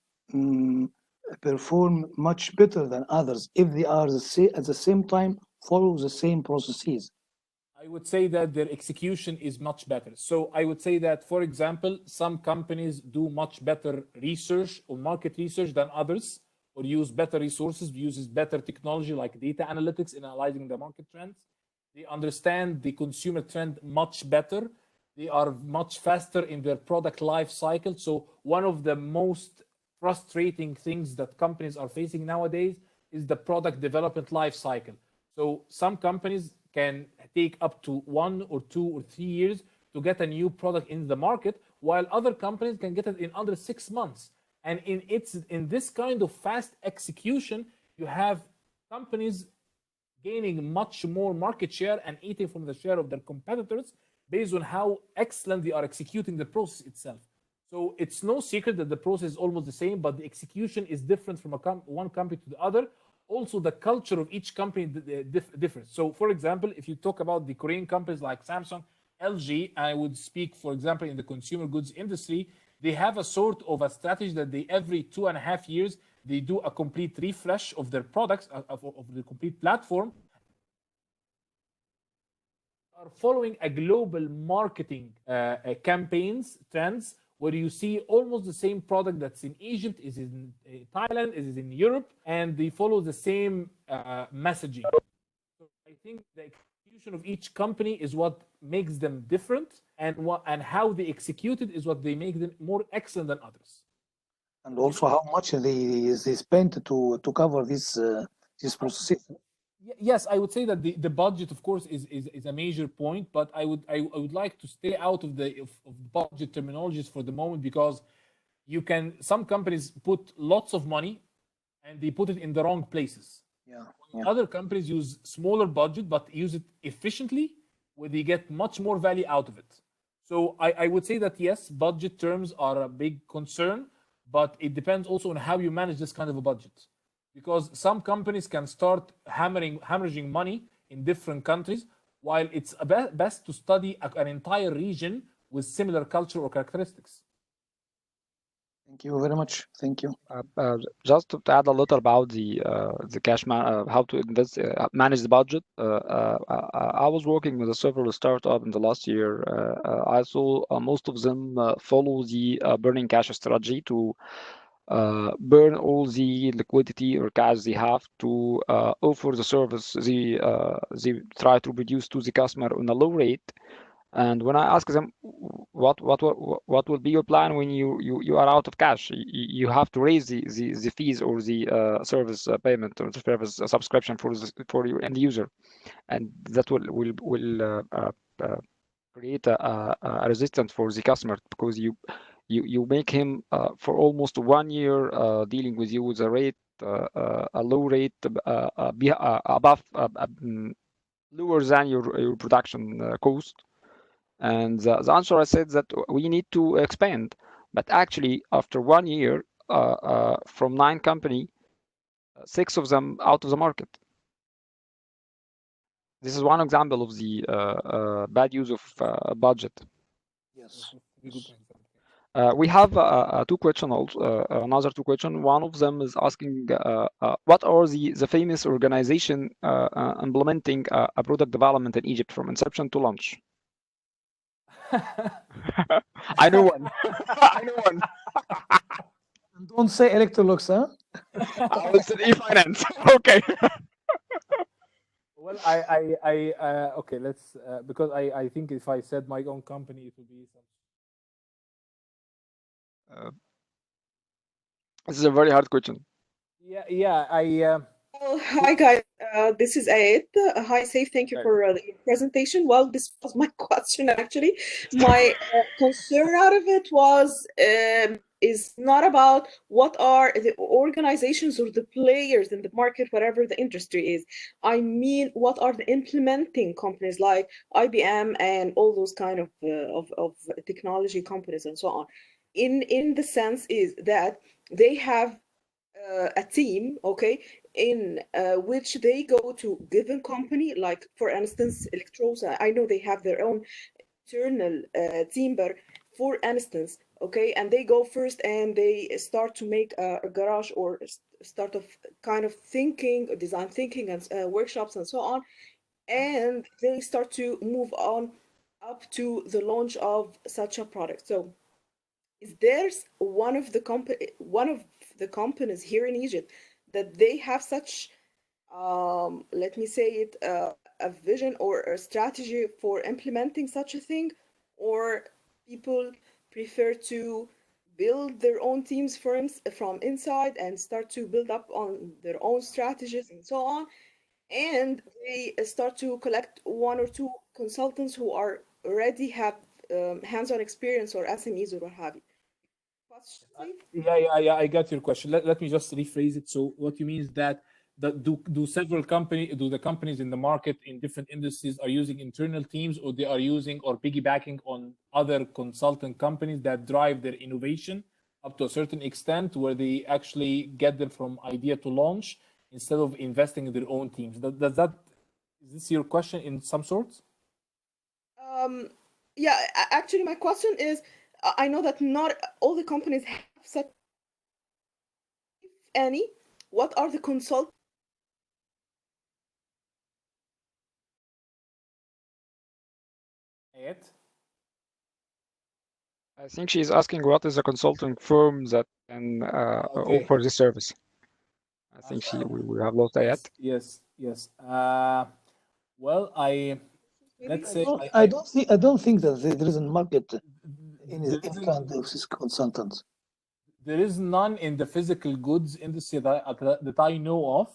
perform much better than others if they are at the same time follow the same processes? I would say that their execution is much better. So I would say that, for example, some companies do much better research or market research than others, or use better resources, uses better technology like data analytics in analyzing the market trends. They understand the consumer trend much better. They are much faster in their product life cycle. So one of the most frustrating things that companies are facing nowadays is the product development life cycle. So some companies can take up to 1 or 2 or 3 years to get a new product in the market, while other companies can get it in under 6 months. And in this kind of fast execution, you have companies gaining much more market share and eating from the share of their competitors based on how excellent they are executing the process itself. So it's no secret that the process is almost the same, but the execution is different from one company to the other. Also, the culture of each company differs. So, for example, if you talk about the Korean companies like Samsung, LG, I would speak, for example, in the consumer goods industry, they have a sort of a strategy that they every 2.5 years, they do a complete refresh of their products, of the complete platform. Are following a global marketing campaigns, trends, where you see almost the same product that's in Egypt, is in Thailand, is in Europe, and they follow the same messaging. So I think the execution of each company is what makes them different, and how they execute it is what they make them more excellent than others. And also how much they spent to cover this processes. Yes, I would say that the budget, of course, is a major point, but I would like to stay out of the budget terminologies for the moment, because some companies put lots of money and they put it in the wrong places. Yeah. Other companies use smaller budget but use it efficiently, where they get much more value out of it. So I would say that yes, budget terms are a big concern, but it depends also on how you manage this kind of a budget. Because some companies can start hemorrhaging money in different countries, while it's best to study an entire region with similar culture or characteristics. Thank you very much. Thank you. Just to add a little about the cash how to invest, manage the budget. I was working with a several startup in the last year. I saw most of them follow the burning cash strategy to burn all the liquidity or cash they have to offer the service they try to produce to the customer on a low rate. And when I ask them what will be your plan when you are out of cash, you have to raise the fees or the service payment or the service subscription for your end user, and that will create a resistance for the customer, because you make him for almost 1 year dealing with you with a rate a low rate above lower than your production cost. And the answer I said that we need to expand, but actually after 1 year, from 9 companies, 6 of them out of the market. This is one example of the bad use of budget. Yes. We have 2 questions, another 2 questions. One of them is asking, what are the famous organization implementing a product development in Egypt from inception to launch? I know one. I know one. Don't say Electrolux, huh? I will say e-finance. Okay. Well, okay, let's because I think if I said my own company, it would be some. This is a very hard question. Yeah. Well, hi guys, this is Ayed. Hi, Saif. Thank you for the presentation. Well, this was my question actually. My concern out of it was is not about what are the organizations or the players in the market, whatever the industry is. I mean, what are the implementing companies like IBM and all those kind of technology companies and so on. In the sense is that they have a team, okay, in which they go to given company, like for instance Electrosa. I know they have their own internal team, but for instance, okay, and they go first and they start to make a garage or start of kind of thinking, design thinking, and workshops and so on, and they start to move on up to the launch of such a product. So is there's one of the companies here in Egypt that they have such let me say it a vision or a strategy for implementing such a thing, or people prefer to build their own teams from inside and start to build up on their own strategies and so on, and they start to collect 1 or 2 consultants who are already have hands-on experience or SMEs or what have you. Yeah, I got your question. Let me just rephrase it. So what you mean is that do the companies in the market in different industries are using internal teams, or they are using or piggybacking on other consultant companies that drive their innovation up to a certain extent, where they actually get them from idea to launch instead of investing in their own teams? Is this your question in some sorts? Yeah, actually my question is, I know that not all the companies have such, if any, what are the consultants? I think she's asking what is a consulting firm that can offer this service. I think we have lost Ayed. Yes. Well, let's say I don't think that there is a market in there in isn't kind of this consultants. there is none in the physical goods industry that I know of,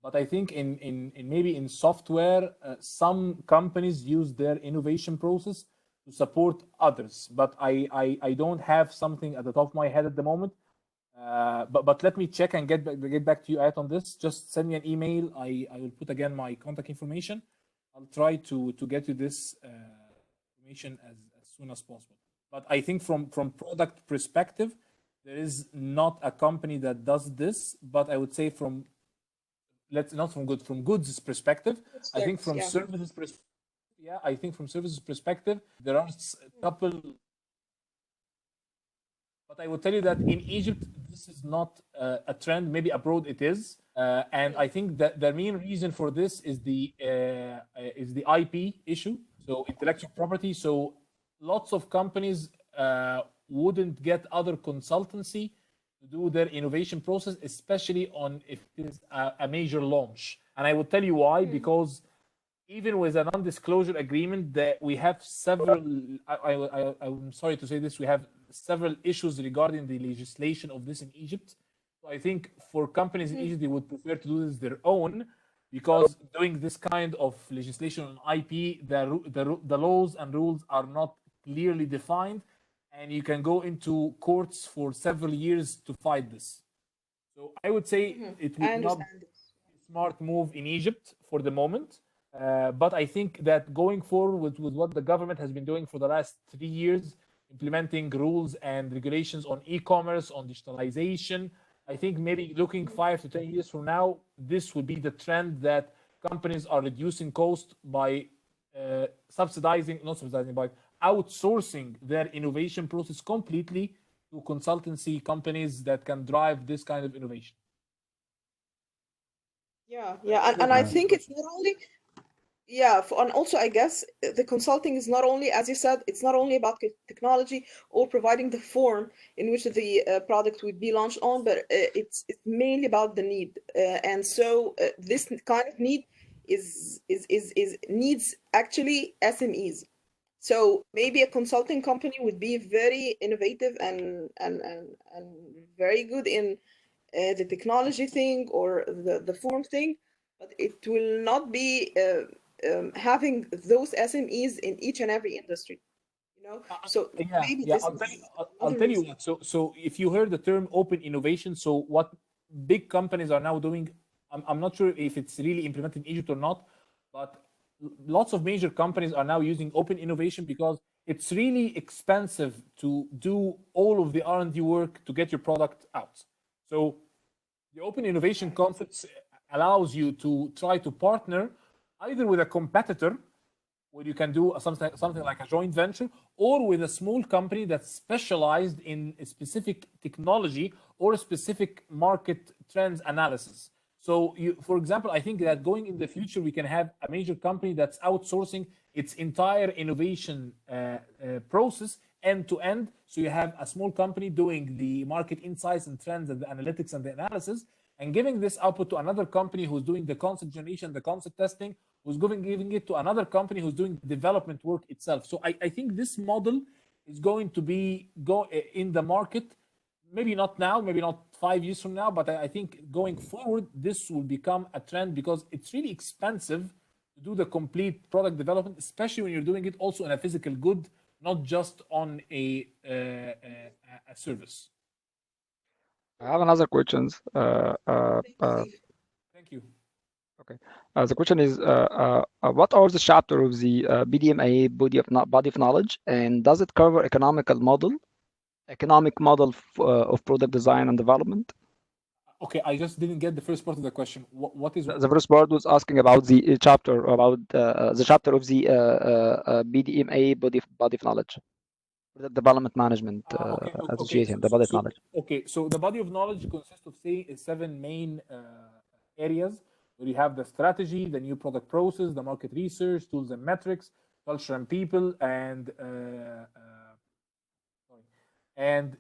but I think in maybe in software, some companies use their innovation process to support others. But I don't have something at the top of my head at the moment. But let me check and get back to you Ayat on this. Just send me an email. I will put again my contact information. I'll try to get you this information as soon as possible. But I think from product perspective, there is not a company that does this. But I would say from goods perspective, I think from services perspective, yeah, I think from services perspective, there are a couple. But I will tell you that in Egypt, this is not a trend. Maybe abroad it is, and I think that the main reason for this is the IP issue, so intellectual property. So lots of companies wouldn't get other consultancy to do their innovation process, especially on if it is a major launch. And I will tell you why, because even with a non-disclosure agreement, that we have several. I'm sorry to say this. We have several issues regarding the legislation of this in Egypt. So I think for companies in Egypt, they would prefer to do this their own, because doing this kind of legislation on IP, the laws and rules are not clearly defined, and you can go into courts for several years to fight this. So I would say it would not be a smart move in Egypt for the moment. But I think that going forward with what the government has been doing for the last 3 years, implementing rules and regulations on e-commerce, on digitalization, I think maybe looking 5 to 10 years from now, this would be the trend that companies are reducing cost by not subsidizing, by outsourcing their innovation process completely to consultancy companies that can drive this kind of innovation. Yeah, and I think it's not only and also I guess the consulting is not only, as you said, it's not only about technology or providing the form in which the product would be launched on, but it's mainly about the need, and so this kind of need is needs actually SMEs. So maybe a consulting company would be very innovative and very good in the technology thing or the form thing, but it will not be having those SMEs in each and every industry, So maybe this I'll tell you what. So if you heard the term open innovation, so what big companies are now doing, I'm not sure if it's really implemented in Egypt or not, but lots of major companies are now using open innovation because it's really expensive to do all of the R&D work to get your product out. So the open innovation concept allows you to try to partner either with a competitor, where you can do something like a joint venture, or with a small company that's specialized in a specific technology or a specific market trends analysis. So, for example, I think that going in the future, we can have a major company that's outsourcing its entire innovation process end to end. So you have a small company doing the market insights and trends and the analytics and the analysis, and giving this output to another company who's doing the concept generation, the concept testing, who's giving it to another company who's doing the development work itself. So I think this model is going to be in the market, maybe not now, maybe not 5 years from now, but I think going forward, this will become a trend because it's really expensive to do the complete product development, especially when you're doing it also in a physical good, not just on a service. I have another question. Thank you. Okay. The question is, what are the chapter of the BDMA body of knowledge, and does it cover economic model of product design and development? Okay, I just didn't get the first part of the question. What is the first part was asking about the chapter of the BDMA body of knowledge, the development management association, the body of knowledge. Okay, so the body of knowledge consists of 7 main areas, where you have the strategy, the new product process, the market research, tools and metrics, culture and people, and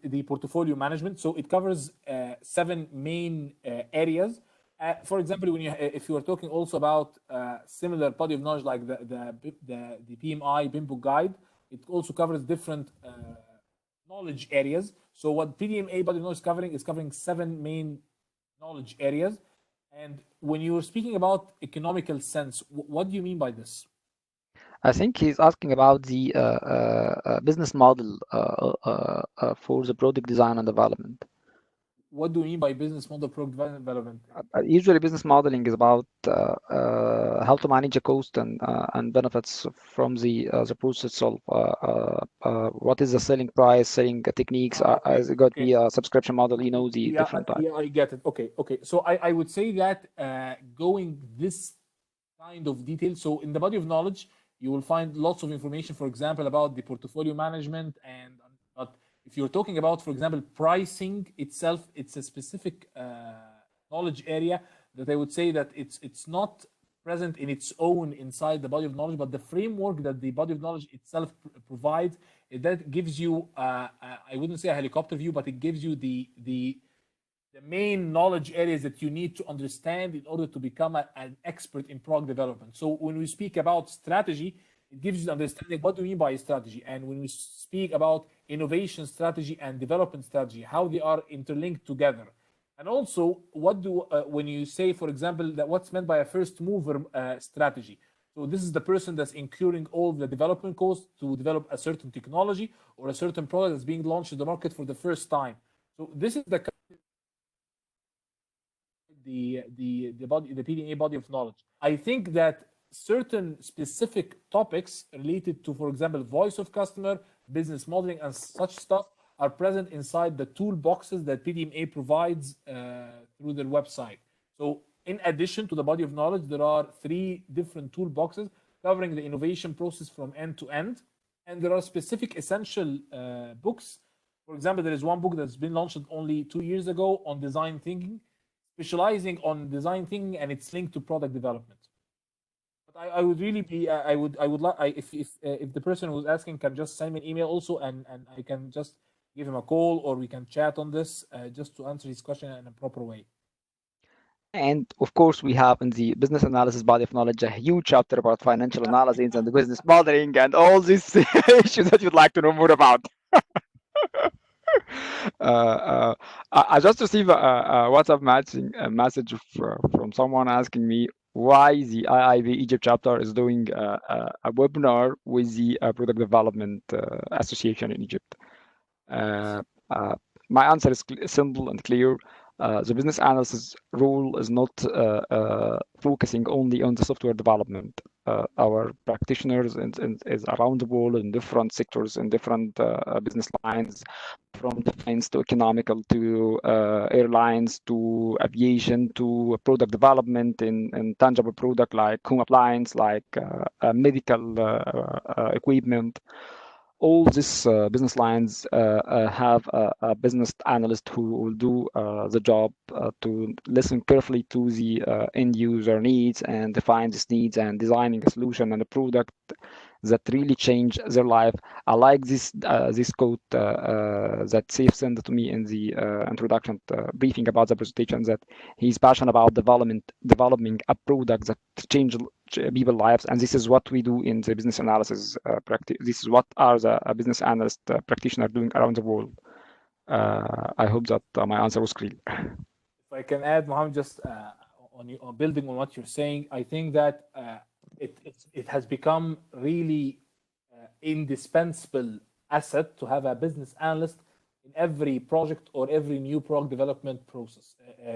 the portfolio management. So it covers 7 main areas. For example, when if you are talking also about similar body of knowledge like the PMI BIM guide, it also covers different knowledge areas. So what PDMA body of knowledge is covering 7 main knowledge areas. And when you're speaking about economical sense, what do you mean by this? I think he's asking about the business model for the product design and development. What do you mean by business model product development? Usually, business modeling is about how to manage the cost and benefits from the process itself. What is the selling price, selling techniques? Has it got to be a subscription model? You know, the different types. Yeah, I get it. Okay. So I would say that going this kind of detail. So in the body of knowledge, you will find lots of information, for example, about the portfolio management. But if you're talking about, for example, pricing itself, it's a specific knowledge area that I would say that it's not present in its own inside the body of knowledge, but the framework that the body of knowledge itself provides, that gives you, I wouldn't say a helicopter view, but it gives you the main knowledge areas that you need to understand in order to become an expert in product development. So when we speak about strategy, it gives you understanding what do we mean by strategy. And when we speak about innovation strategy and development strategy, how they are interlinked together. And also, when you say, for example, that what's meant by a first mover strategy. So this is the person that's incurring all the development costs to develop a certain technology or a certain product that's being launched in the market for the first time. So this is the PDMA body of knowledge. I think that certain specific topics related to, for example, voice of customer, business modeling, and such stuff are present inside the toolboxes that PDMA provides through their website. So in addition to the body of knowledge, there are 3 different toolboxes covering the innovation process from end to end. And there are specific essential books. For example, there is one book that's been launched only 2 years ago on design thinking, specializing on design thinking, and it's linked to product development. But I would really be, I would like, if the person who's asking can just send me an email also, and I can just give him a call, or we can chat on this just to answer his question in a proper way. And of course, we have in the business analysis body of knowledge a huge chapter about financial analysis and the business modeling and all these issues that you'd like to know more about. I just received a WhatsApp message from someone asking me why the IIB Egypt chapter is doing a webinar with the Product Development Association in Egypt. My answer is simple and clear. The business analysis role is not focusing only on the software development. Our practitioners is around the world in different sectors, in different business lines, from defense to economical to airlines to aviation to product development in tangible product like home appliance, like medical equipment. All these business lines have a business analyst who will do the job to listen carefully to the end user needs and define these needs and designing a solution and a product that really change their life. I like this quote that Saif sent to me in the introduction briefing about the presentation, that he's passionate about developing a product that changes people's lives, and this is what we do in the business analysis practice. This is what our business analyst practitioners doing around the world. I hope that my answer was clear. If I can add, Mohammed, just on building on what you're saying, I think that it has become really indispensable asset to have a business analyst in every project or every new product development process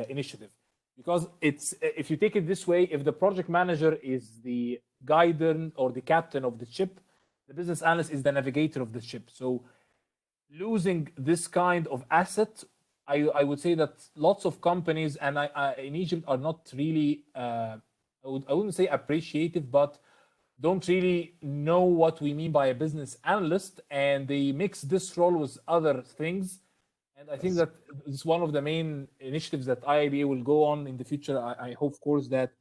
initiative. Because if you take it this way, if the project manager is the guardian or the captain of the ship, the business analyst is the navigator of the ship. So losing this kind of asset, I would say that lots of companies and in Egypt are not really, I wouldn't say appreciative, but don't really know what we mean by a business analyst, and they mix this role with other things. And I think that it's one of the main initiatives that IIBA will go on in the future. I hope, of course, that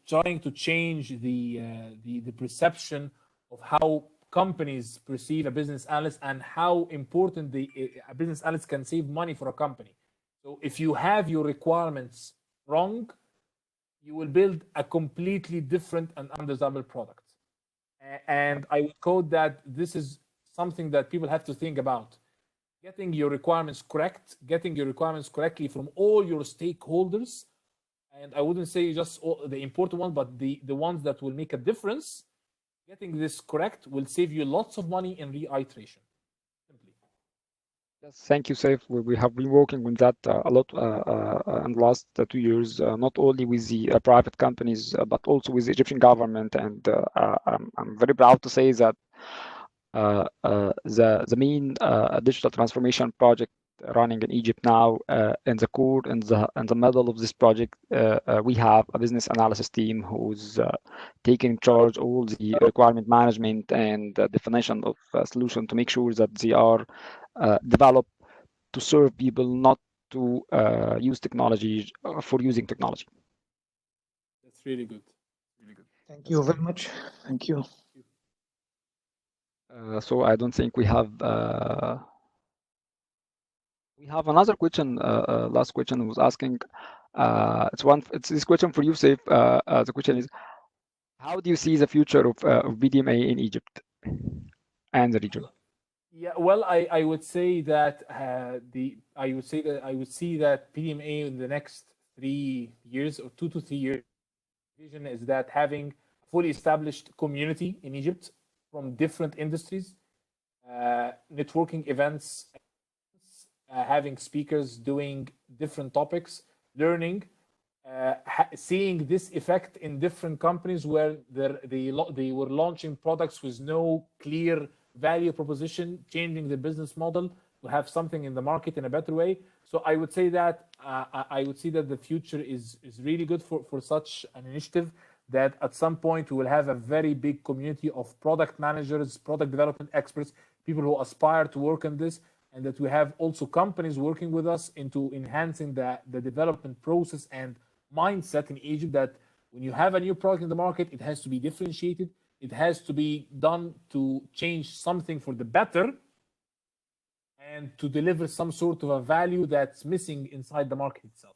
trying to change the perception of how companies perceive a business analyst and how important a business analyst can save money for a company. So if you have your requirements wrong, you will build a completely different and undesirable product. And I would quote that this is something that people have to think about. Getting your requirements correct, getting your requirements correctly from all your stakeholders, and I wouldn't say just the important ones, but the ones that will make a difference. Getting this correct will save you lots of money in reiteration. Simply. Yes, thank you, Saif. We have been working on that a lot in the last 2 years, not only with the private companies, but also with the Egyptian government. And I'm very proud to say that the main digital transformation project running in Egypt now, in the core, in the middle of this project, we have a business analysis team who's taking charge all the requirement management and definition of solution to make sure that they are developed to serve people, not to use technology for using technology. That's really good. Really good. Thank you very much. Thank you. So I don't think we have another question. Last question was asking. It's this question for you, Saif. The question is, how do you see the future of BDMA in Egypt and the region? Yeah, well, I would say that I would see that PDMA in the next 3 years or 2 to 3 years vision is that having a fully established community in Egypt from different industries, networking events, having speakers doing different topics, learning, seeing this effect in different companies where they were launching products with no clear value proposition, changing the business model to have something in the market in a better way. So I would say that I would see that the future is really good for such an initiative. That at some point we will have a very big community of product managers, product development experts, people who aspire to work on this, and that we have also companies working with us into enhancing the development process and mindset in Egypt, that when you have a new product in the market, it has to be differentiated. It has to be done to change something for the better and to deliver some sort of a value that's missing inside the market itself.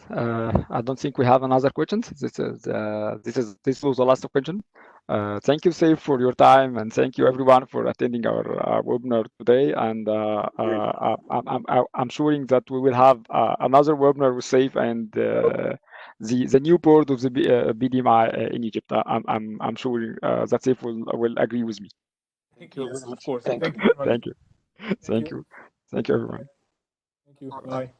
I don't think we have another questions. This was the last question. Thank you, Saif, for your time, and thank you everyone for attending our webinar today. And I'm sure that we will have another webinar with Saif and the new board of the BDMI in Egypt. I'm sure that Saif will agree with me. Thank you. Yes, Of course. thank Thank you very much. Thank you. Thank you. Thank you, everyone. Thank you. Bye.